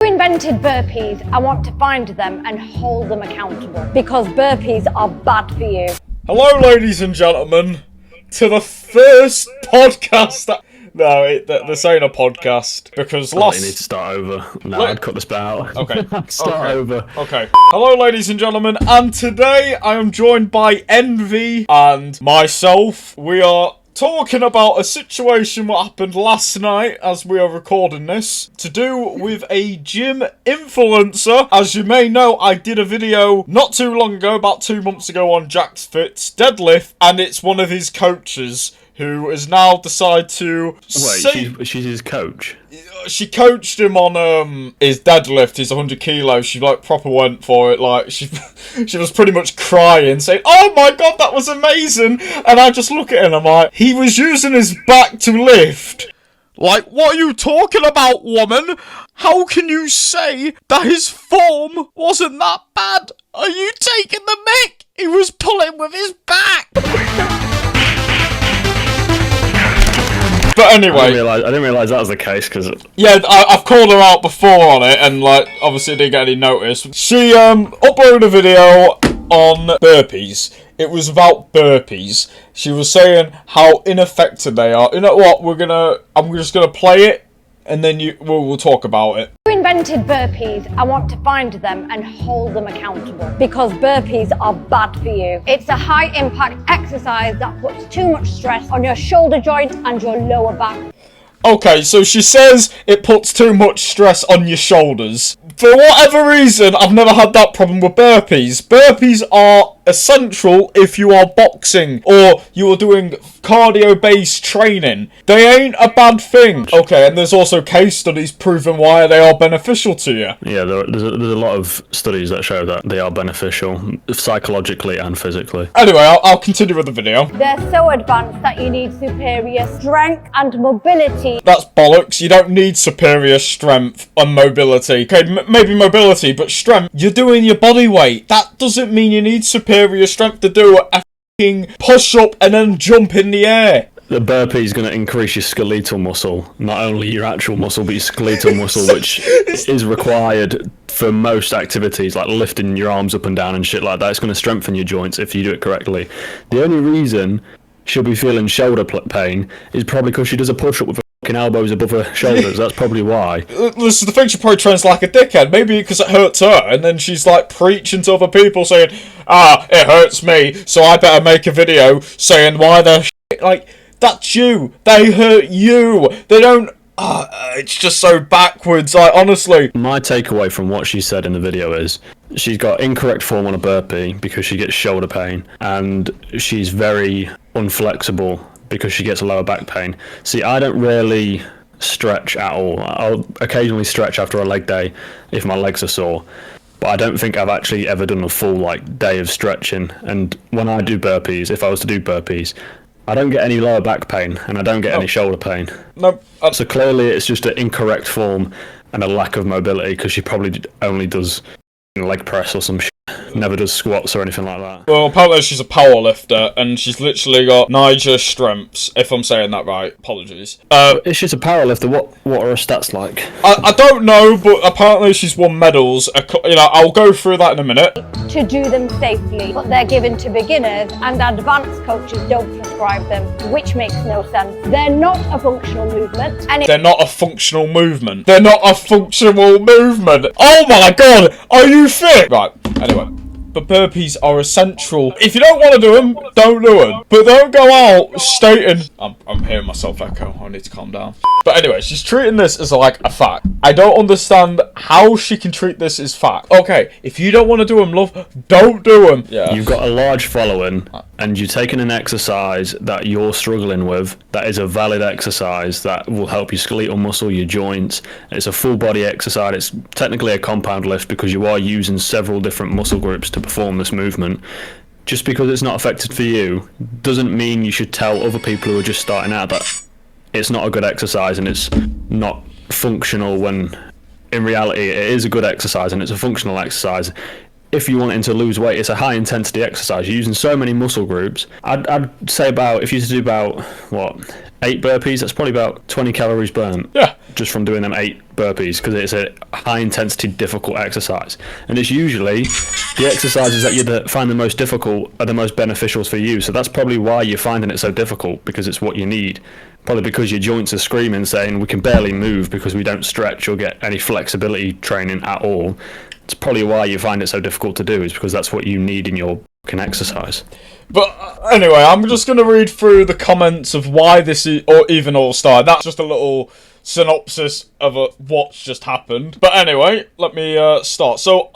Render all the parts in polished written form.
Who invented burpees? I want to find them and hold them accountable because burpees are bad for you. Hello, ladies and gentlemen, to the first podcast. This ain't a podcast because You need to start over. No, I'd cut this bit out. Okay. Start over. Okay. Hello, ladies and gentlemen, and today I am joined by Envy and myself. We are talking about a situation what happened last night as we are recording this to do with a gym influencer. As you may know, I did a video not too long ago, about 2 months ago, on Jack's Fit's deadlift, and it's one of his coaches who has now decided to she's his coach? She coached him on his deadlift, his 100 kilos. She proper went for it. She was pretty much crying, saying, "Oh my god, that was amazing!" And I just look at him and I'm like, he was using his back to lift. What are you talking about, woman? How can you say that his form wasn't that bad? Are you taking the mick? He was pulling with his back. But anyway, I didn't realise that was the case because I've called her out before on it, and obviously didn't get any notice. She uploaded a video on burpees. It was about burpees. She was saying how ineffective they are. You know what? I'm just gonna play it, and then we'll talk about it. Who invented burpees? I want to find them and hold them accountable because burpees are bad for you. It's a high impact exercise that puts too much stress on your shoulder joint and your lower back. Okay, so she says it puts too much stress on your shoulders. For whatever reason, I've never had that problem with burpees. Burpees are essential if you are boxing or you are doing cardio-based training. They ain't a bad thing. Okay, and there's also case studies proving why they are beneficial to you. Yeah, there's a lot of studies that show that they are beneficial psychologically and physically. Anyway, I'll continue with the video. They're so advanced that you need superior strength and mobility. That's bollocks. You don't need superior strength and mobility. Okay, maybe mobility, but strength. You're doing your body weight. That doesn't mean you need superior strength to do a f***ing push-up and then jump in the air. The burpee is going to increase your skeletal muscle, not only your actual muscle, but your skeletal muscle, which is required for most activities, like lifting your arms up and down and shit like that. It's going to strengthen your joints if you do it correctly. The only reason she'll be feeling shoulder pain is probably because she does a push-up with her fucking elbows above her shoulders. That's probably why. This is the thing, she probably trains like a dickhead. Maybe because it hurts her, and then she's preaching to other people saying, it hurts me, so I better make a video saying why they're shit. That's you. They hurt you. They don't. It's just so backwards. Honestly. My takeaway from what she said in the video is she's got incorrect form on a burpee because she gets shoulder pain, and she's very unflexible because she gets lower back pain. See, I don't really stretch at all. I'll occasionally stretch after a leg day if my legs are sore, but I don't think I've actually ever done a full day of stretching. And when I do burpees, if I was to do burpees, I don't get any lower back pain and I don't get any shoulder pain. No. So clearly it's just an incorrect form and a lack of mobility because she probably only does leg press or some shit. Never does squats or anything like that. Well, apparently she's a power lifter and she's literally got Niger strengths, if I'm saying that right. Apologies. If she's a power lifter, what are her stats like? I don't know, but apparently she's won medals. I'll go through that in a minute. To do them safely, but they're given to beginners and advanced coaches don't prescribe them, which makes no sense. They're not a functional movement. They're not a functional movement. They're not a functional movement. Oh my god, are you fit? Right, anyway. But burpees are essential. If you don't want to do them, don't do them. But don't go out stating... I'm hearing myself echo. I need to calm down. But anyway, she's treating this as a fact. I don't understand how she can treat this as fact. Okay, if you don't want to do them, love, don't do them. Yeah. You've got a large following, and you're taking an exercise that you're struggling with, that is a valid exercise that will help your skeletal muscle, your joints. It's a full body exercise. It's technically a compound lift because you are using several different muscle groups to perform this movement. Just because it's not effective for you doesn't mean you should tell other people who are just starting out that it's not a good exercise and it's not functional, when in reality it is a good exercise and it's a functional exercise. If you're wanting to lose weight, it's a high intensity exercise. You're using so many muscle groups. I'd say if you do about 8 burpees, that's probably about 20 calories burnt. Yeah. Just from doing them 8 burpees, because it's a high intensity, difficult exercise. And it's usually the exercises that you find the most difficult are the most beneficial for you. So that's probably why you're finding it so difficult, because it's what you need. Probably because your joints are screaming, saying we can barely move because we don't stretch or get any flexibility training at all. It's probably why you find it so difficult to do, is because that's what you need in your exercise. But anyway, I'm just going to read through the comments of why this is, or even all started. That's just a little synopsis of what's just happened. But anyway, let me start. So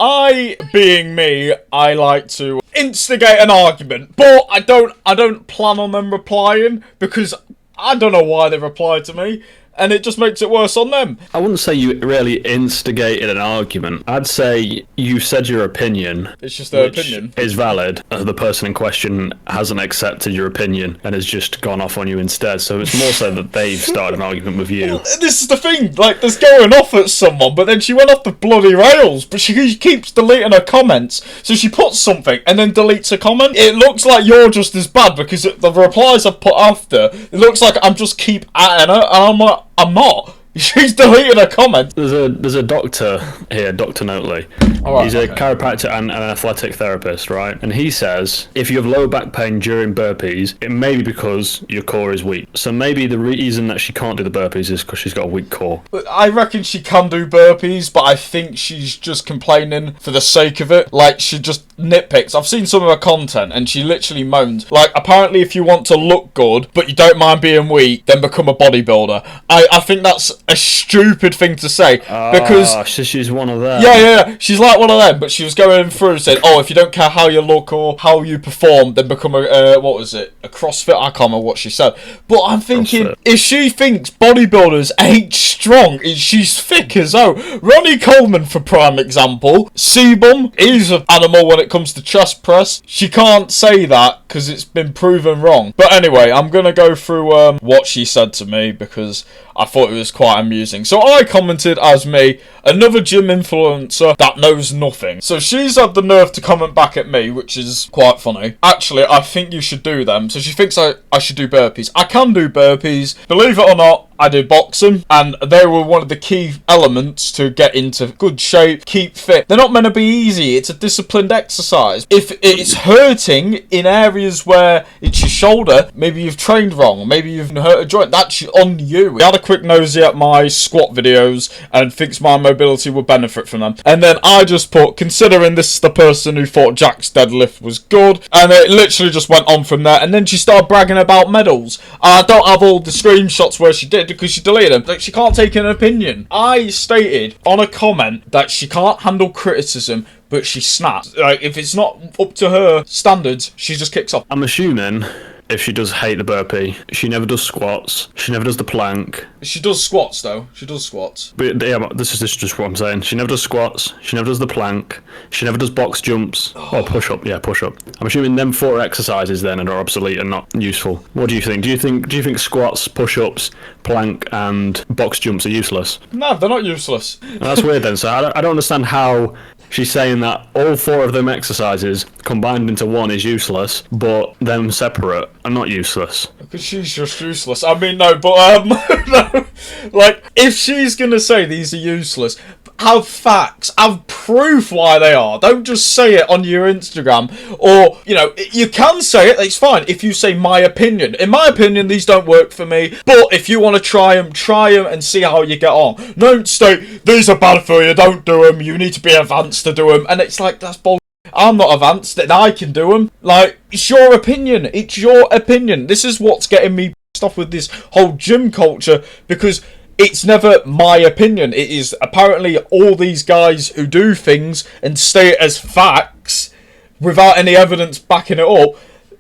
being me, I like to instigate an argument, but I don't plan on them replying, because I don't know why they replied to me, and it just makes it worse on them. I wouldn't say you really instigated an argument. I'd say you said your opinion. It's just their opinion. Is valid. The person in question hasn't accepted your opinion and has just gone off on you instead. So it's more so that they've started an argument with you. Well, this is the thing. Like, there's going off at someone, but then she went off the bloody rails. But she keeps deleting her comments. So she puts something and then deletes a comment. It looks like you're just as bad, because the replies I've put after, it looks like I'm just keep at her, and I'm like, I'm not. She's deleting a comment. There's a doctor here, Dr. Notley. Right, he's a chiropractor and an athletic therapist, right? And he says if you have low back pain during burpees, it may be because your core is weak. So maybe the reason that she can't do the burpees is because she's got a weak core. I reckon she can do burpees, but I think she's just complaining for the sake of it. Like, she just nitpicks. I've seen some of her content, and she literally moans. Like, apparently if you want to look good, but you don't mind being weak, then become a bodybuilder. I think that's a stupid thing to say, because so she's one of them. Yeah, she's like one of them. But she was going through saying, "Oh, if you don't care how you look or how you perform, then become a what was it? A CrossFit." I can't remember what she said. But I'm thinking, CrossFit. If she thinks bodybuilders ain't strong, she's thick as hell. Ronnie Coleman, for prime example, Sebum is an animal when it comes to chest press. She can't say that because it's been proven wrong. But anyway, I'm gonna go through what she said to me, because I thought it was quite amusing. So I commented as me, another gym influencer that knows nothing. So she's had the nerve to comment back at me, which is quite funny. Actually, I think you should do them. So she thinks I should do burpees. I can do burpees. Believe it or not, I did boxing, and they were one of the key elements to get into good shape, keep fit. They're not meant to be easy. It's a disciplined exercise. If it's hurting in areas where it's your shoulder, maybe you've trained wrong, or maybe you've hurt a joint, that's on you. We had a quick nosy at my squat videos and thinks my mobility would benefit from them. And then I just put, considering this is the person who thought Jack's deadlift was good, and it literally just went on from there. And then she started bragging about medals. I don't have all the screenshots where she did, because she deleted them. Like, she can't take an opinion. I stated on a comment that she can't handle criticism, but she snaps. Like, if it's not up to her standards, she just kicks off. I'm assuming if she does hate the burpee, she never does squats, she never does the plank. She does squats, though. She does squats. But yeah, this is just what I'm saying. She never does squats, she never does the plank, she never does box jumps, or push-up. Yeah, push-up. I'm assuming them 4 exercises then are obsolete and not useful. What do you think? Do you think squats, push-ups, plank, and box jumps are useless? No, they're not useless. That's weird then. So I don't understand how she's saying that all 4 of them exercises combined into one is useless, but them separate are not useless. Because she's just useless. I mean, no, but no. Like, if she's gonna say these are useless, have facts, have proof why they are. Don't just say it on your Instagram. Or, you know, you can say it, it's fine. If you say my opinion. In my opinion, these don't work for me. But if you want to try them and see how you get on. Don't state, these are bad for you, don't do them. You need to be advanced to do them. And it's like, that's bull. I'm not advanced and I can do them. Like, it's your opinion. It's your opinion. This is what's getting me pissed off with this whole gym culture, because it's never my opinion. It is apparently all these guys who do things and state it as facts without any evidence backing it up,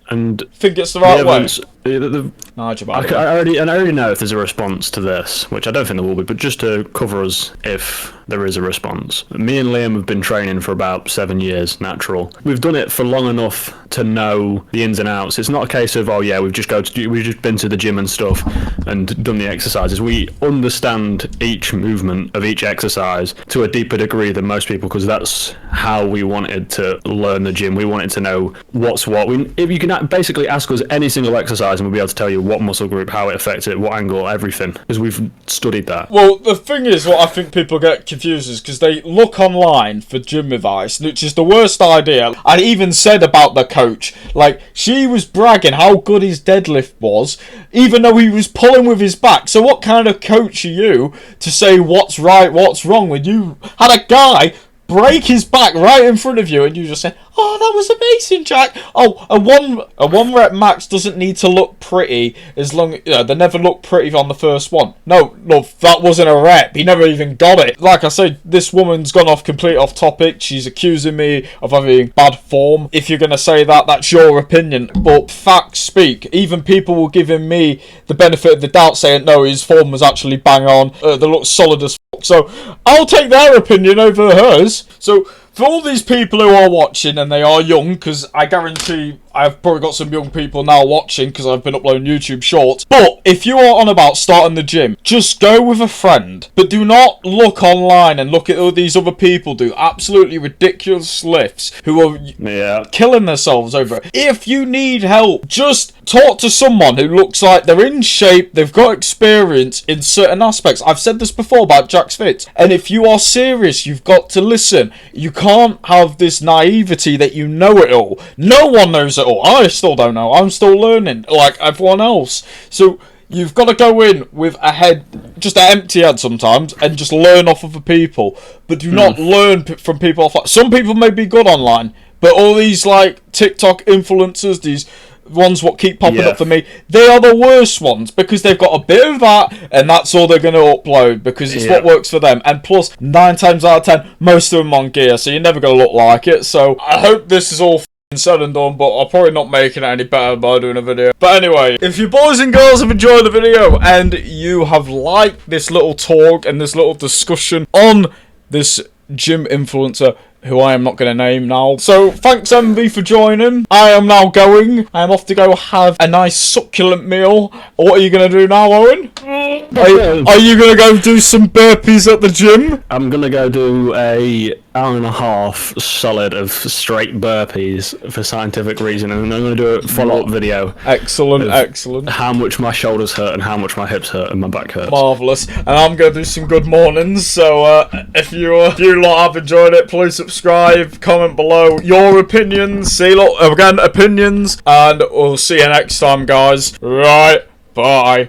and think it's the right way. I already know if there's a response to this, which I don't think there will be, but just to cover us if there is a response. Me and Liam have been training for about 7 years, natural. We've done it for long enough to know the ins and outs. It's not a case of, oh yeah, we've just been to the gym and stuff and done the exercises. We understand each movement of each exercise to a deeper degree than most people, because that's how we wanted to learn the gym. We wanted to know what's what. If you can basically ask us any single exercise and we'll be able to tell you what muscle group, how it affects it, what angle, everything, because we've studied that. Well, the thing is, what I think people get confused is because they look online for gym advice, which is the worst idea. I even said about the coach, like, she was bragging how good his deadlift was, even though he was pulling with his back. So what kind of coach are you to say what's right, what's wrong, when you had a guy break his back right in front of you and you just say, oh, that was amazing, Jack. Oh, a one rep max doesn't need to look pretty as long, they never look pretty on the first one. No, that wasn't a rep. He never even got it. Like I said, this woman's gone completely off topic. She's accusing me of having bad form. If you're going to say that, that's your opinion. But facts speak. Even people were giving me the benefit of the doubt, saying, no, his form was actually bang on. They look solid as fuck. So I'll take their opinion over hers. So for all these people who are watching, and they are young, because I guarantee I've probably got some young people now watching because I've been uploading YouTube shorts. But if you are on about starting the gym, just go with a friend. But do not look online and look at all these other people do absolutely ridiculous lifts who are killing themselves over it. If you need help, just talk to someone who looks like they're in shape, they've got experience in certain aspects. I've said this before about Jack's Fit. And if you are serious, you've got to listen. You can't have this naivety that you know it all. No one knows it all. I still don't know. I'm still learning like everyone else. So you've got to go in with a head, just an empty head sometimes, and just learn off other people. But do not learn from people offline. Some people may be good online, but all these like TikTok influencers, these ones what keep popping up for me, they are the worst ones because they've got a bit of that and that's all they're going to upload because it's what works for them. And plus, 9 times out of 10, most of them on gear, so you're never going to look like it. So I hope this is all said and done, but I'm probably not making it any better by doing a video. But anyway, if you boys and girls have enjoyed the video and you have liked this little talk and this little discussion on this gym influencer who I am not going to name now. So, thanks MV for joining. I am now going. I am off to go have a nice succulent meal. What are you going to do now, Owen? Are you going to go do some burpees at the gym? I'm going to go do a hour and a half solid of straight burpees for scientific reason, and I'm going to do a follow-up video. Excellent, excellent. How much my shoulders hurt and how much my hips hurt and my back hurts. Marvellous. And I'm going to do some good mornings, so if you lot have enjoyed it, please subscribe, comment below your opinions, opinions, and we'll see you next time, guys. Right, bye.